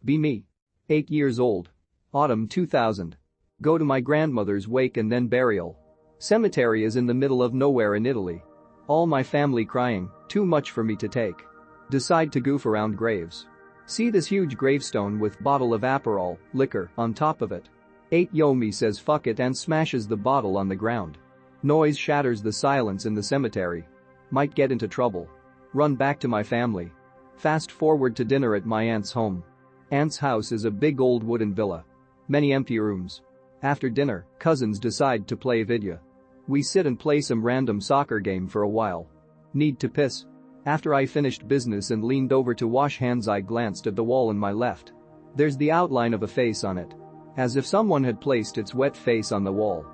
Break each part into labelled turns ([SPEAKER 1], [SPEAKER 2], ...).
[SPEAKER 1] Be me. 8 years old. Autumn 2000. Go to my grandmother's wake and then burial. Cemetery is in the middle of nowhere in Italy. All my family crying, too much for me to take. Decide to goof around graves. See this huge gravestone with bottle of Aperol, liquor, on top of it. 8 Yomi says fuck it and smashes the bottle on the ground. Noise shatters the silence in the cemetery. Might get into trouble. Run back to my family. Fast forward to dinner at my aunt's home. Aunt's house is a big old wooden villa. Many empty rooms. After dinner, cousins decide to play vidya. We sit and play some random soccer game for a while. Need to piss. After I finished business and leaned over to wash hands, I glanced at the wall on my left. There's the outline of a face on it. As if someone had placed its wet face on the wall.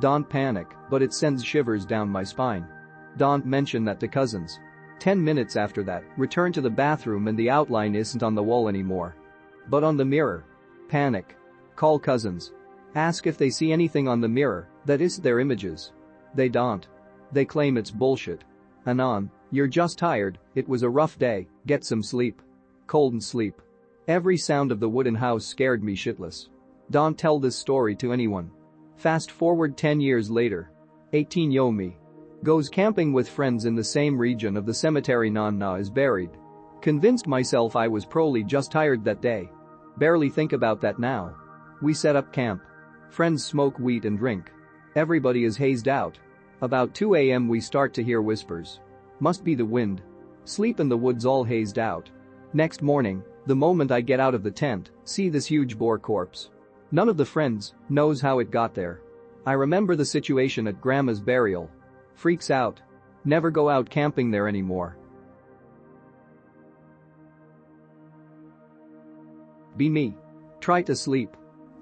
[SPEAKER 1] Don't panic, but it sends shivers down my spine. Don't mention that to cousins. 10 minutes after that, return to the bathroom and the outline isn't on the wall anymore. But on the mirror. Panic. Call cousins. Ask if they see anything on the mirror that is their images. They don't. They claim it's bullshit. Anon, you're just tired, it was a rough day, get some sleep. Cold and sleep. Every sound of the wooden house scared me shitless. Don't tell this story to anyone. Fast forward 10 years later. 18 Yomi. Goes camping with friends in the same region of the cemetery Nonna is buried. Convinced myself I was probably just tired that day. Barely think about that now. We set up camp. Friends smoke weed and drink. Everybody is hazed out. About 2 a.m. we start to hear whispers. Must be the wind. Sleep in the woods all hazed out. Next morning, the moment I get out of the tent, see this huge boar corpse. None of the friends knows how it got there. I remember the situation at grandma's burial. Freaks out. Never go out camping there anymore. Be me. Try to sleep.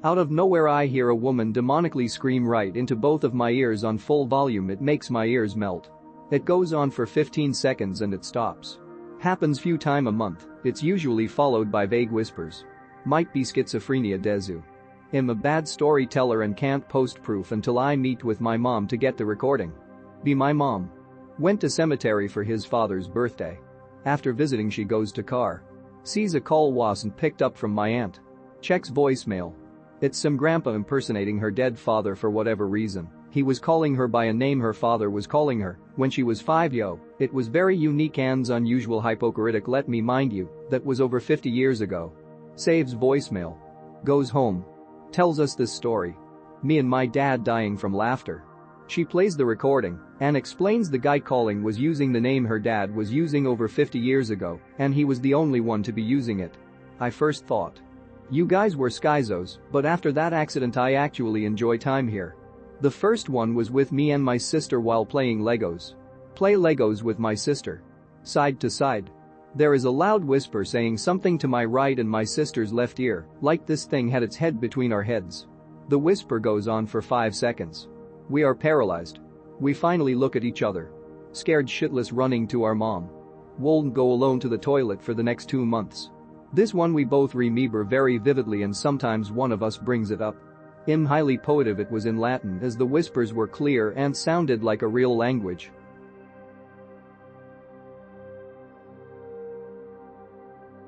[SPEAKER 1] Out of nowhere I hear a woman demonically scream right into both of my ears on full volume. It makes my ears melt. It goes on for 15 seconds and it stops. Happens few times a month, it's usually followed by vague whispers. Might be schizophrenia desu. I'm a bad storyteller and can't post proof until I meet with my mom to get the recording. Be my mom. Went to cemetery for his father's birthday. After visiting she goes to car. Sees a call wasn't picked up from my aunt. Checks voicemail. It's some grandpa impersonating her dead father for whatever reason. He was calling her by a name her father was calling her when she was 5 yo. It was very unique and unusual hypocritic, let me mind you, that was over 50 years ago. Saves voicemail. Goes home. Tells us this story. Me and my dad dying from laughter. She plays the recording and explains the guy calling was using the name her dad was using over 50 years ago and he was the only one to be using it. I first thought, you guys were schizos, but after that accident I actually enjoy time here. The first one was with me and my sister while playing Legos. Play Legos with my sister. Side to side. There is a loud whisper saying something to my right and my sister's left ear, like this thing had its head between our heads. The whisper goes on for 5 seconds. We are paralyzed. We finally look at each other. Scared shitless, running to our mom. Won't go alone to the toilet for the next 2 months. This one we both remember very vividly and sometimes one of us brings it up. I'm highly positive it was in Latin as the whispers were clear and sounded like a real language.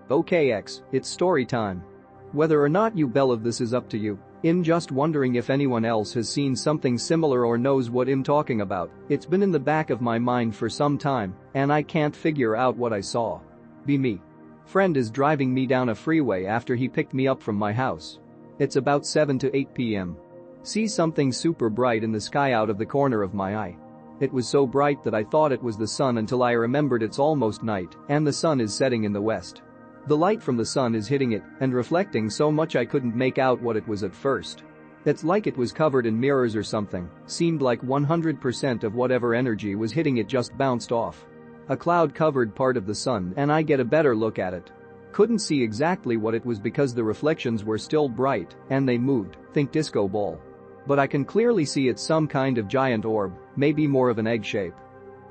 [SPEAKER 1] Okay X, it's story time. Whether or not you believe this is up to you. I'm just wondering if anyone else has seen something similar or knows what I'm talking about. It's been in the back of my mind for some time and I can't figure out what I saw. Be me. Friend is driving me down a freeway after he picked me up from my house. It's about 7 to 8 p.m. See something super bright in the sky out of the corner of my eye. It was so bright that I thought it was the sun until I remembered it's almost night and the sun is setting in the west. The light from the sun is hitting it and reflecting so much I couldn't make out what it was at first. It's like it was covered in mirrors or something, seemed like 100% of whatever energy was hitting it just bounced off. A cloud covered part of the sun and I get a better look at it. Couldn't see exactly what it was because the reflections were still bright and they moved, think disco ball. But I can clearly see it's some kind of giant orb, maybe more of an egg shape.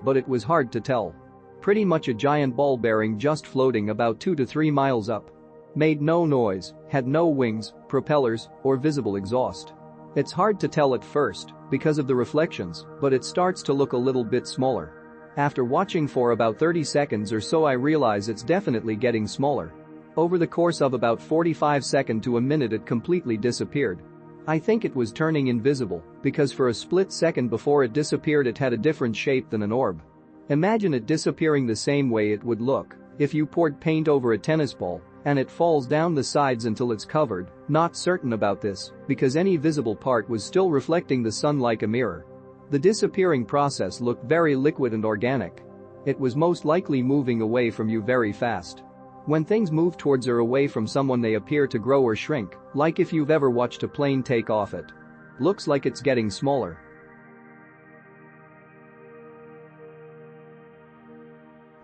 [SPEAKER 1] But it was hard to tell. Pretty much a giant ball bearing just floating about 2 to 3 miles up. Made no noise, had no wings, propellers, or visible exhaust. It's hard to tell at first because of the reflections, but it starts to look a little bit smaller. After watching for about 30 seconds or so I realize it's definitely getting smaller. Over the course of about 45 seconds to a minute it completely disappeared. I think it was turning invisible because for a split second before it disappeared it had a different shape than an orb. Imagine it disappearing the same way it would look if you poured paint over a tennis ball and it falls down the sides until it's covered. Not certain about this because any visible part was still reflecting the sun like a mirror. The disappearing process looked very liquid and organic. It was most likely moving away from you very fast. When things move towards or away from someone they appear to grow or shrink, like if you've ever watched a plane take off it looks like it's getting smaller.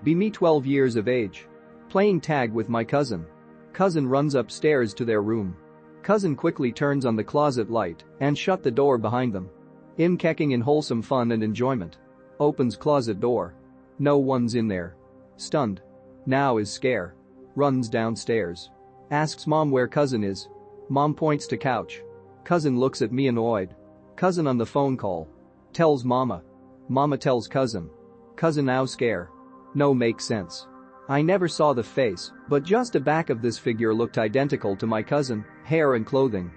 [SPEAKER 1] Be me 12 years of age. Playing tag with my cousin. Cousin runs upstairs to their room. Cousin quickly turns on the closet light and shut the door behind them. Im kecking in wholesome fun and enjoyment. Opens closet door. No one's in there. Stunned. Now is scare. Runs downstairs. Asks mom where cousin is. Mom points to couch. Cousin looks at me annoyed. Cousin on the phone call. Tells mama. Mama tells cousin. Cousin now scare. No make sense. I never saw the face, but just the back of this figure looked identical to my cousin, hair and clothing.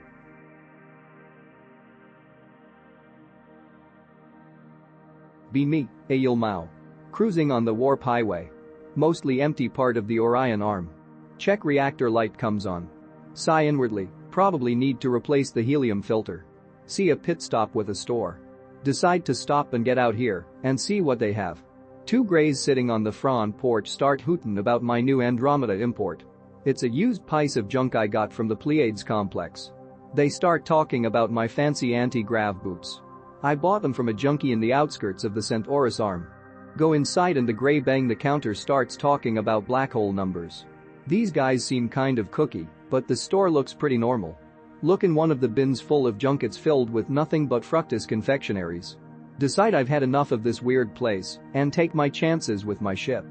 [SPEAKER 1] Be me, Ayil Mao. Cruising on the Warp Highway. Mostly empty part of the Orion arm. Check reactor light comes on. Sigh inwardly, probably need to replace the helium filter. See a pit stop with a store. Decide to stop and get out here and see what they have. Two greys sitting on the front porch start hootin' about my new Andromeda import. It's a used piece of junk I got from the Pleiades complex. They start talking about my fancy anti-grav boots. I bought them from a junkie in the outskirts of the Centaurus arm. Go inside and the grey bang the counter starts talking about black hole numbers. These guys seem kind of cookie, but the store looks pretty normal. Look in one of the bins full of junk, it's filled with nothing but fructus confectionaries. Decide I've had enough of this weird place and take my chances with my ship.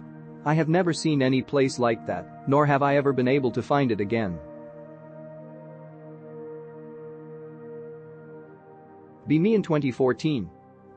[SPEAKER 1] I have never seen any place like that, nor have I ever been able to find it again. Be me in 2014.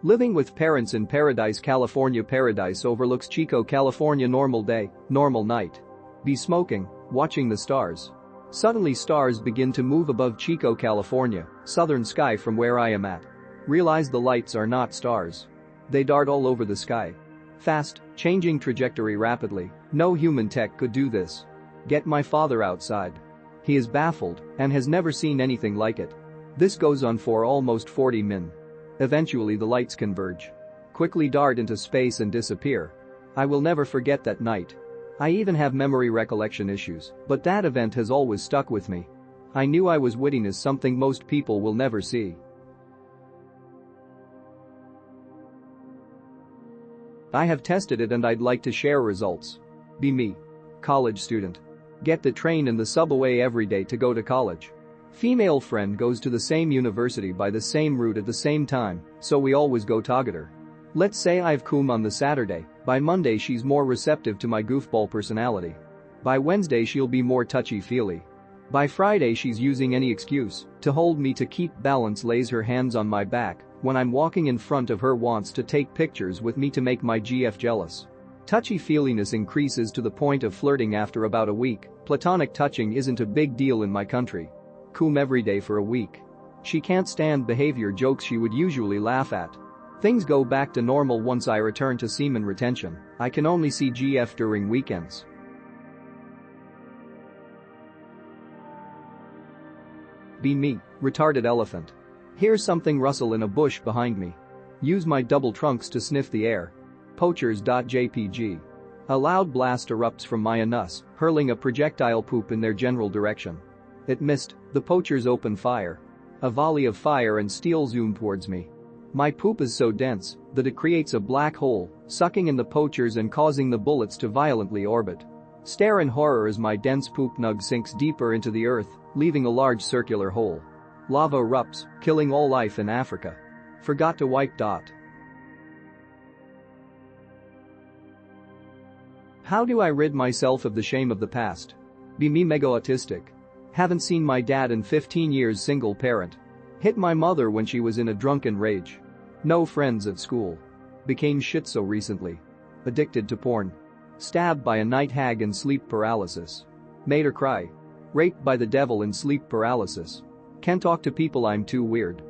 [SPEAKER 1] Living with parents in Paradise, California. Paradise overlooks Chico, California. Normal day, normal night. Be smoking, watching the stars. Suddenly stars begin to move above Chico, California, southern sky from where I am at. Realize the lights are not stars. They dart all over the sky. Fast, changing trajectory rapidly. No human tech could do this. Get my father outside. He is baffled and has never seen anything like it. This goes on for almost 40 min. Eventually the lights converge. Quickly dart into space and disappear. I will never forget that night. I even have memory recollection issues, but that event has always stuck with me. I knew I was witnessing something most people will never see. I have tested it and I'd like to share results. Be me. College student. Get the train and the subway every day to go to college. Female friend goes to the same university by the same route at the same time, so we always go together. Let's say I've cum on the Saturday, by Monday she's more receptive to my goofball personality. By Wednesday she'll be more touchy-feely. By Friday she's using any excuse to hold me to keep balance, lays her hands on my back when I'm walking in front of her, wants to take pictures with me to make my GF jealous. Touchy-feeliness increases to the point of flirting after about a week. Platonic touching isn't a big deal in my country. Cum every day for a week. She can't stand behavior jokes she would usually laugh at. Things go back to normal once I return to semen retention. I can only see GF during weekends. Be me, retarded elephant. Hear something rustle in a bush behind me. Use my double trunks to sniff the air. Poachers.jpg. A loud blast erupts from my anus, hurling a projectile poop in their general direction. It missed, the poachers open fire. A volley of fire and steel zoom towards me. My poop is so dense that it creates a black hole, sucking in the poachers and causing the bullets to violently orbit. Stare in horror as my dense poop nug sinks deeper into the earth, leaving a large circular hole. Lava erupts, killing all life in Africa. Forgot to wipe. How do I rid myself of the shame of the past? Be me, mega autistic. Haven't seen my dad in 15 years, single parent. Hit my mother when she was in a drunken rage. No friends at school. Became schizo recently. Addicted to porn. Stabbed by a night hag and sleep paralysis. Made her cry. Raped by the devil and sleep paralysis. Can't talk to people, I'm too weird.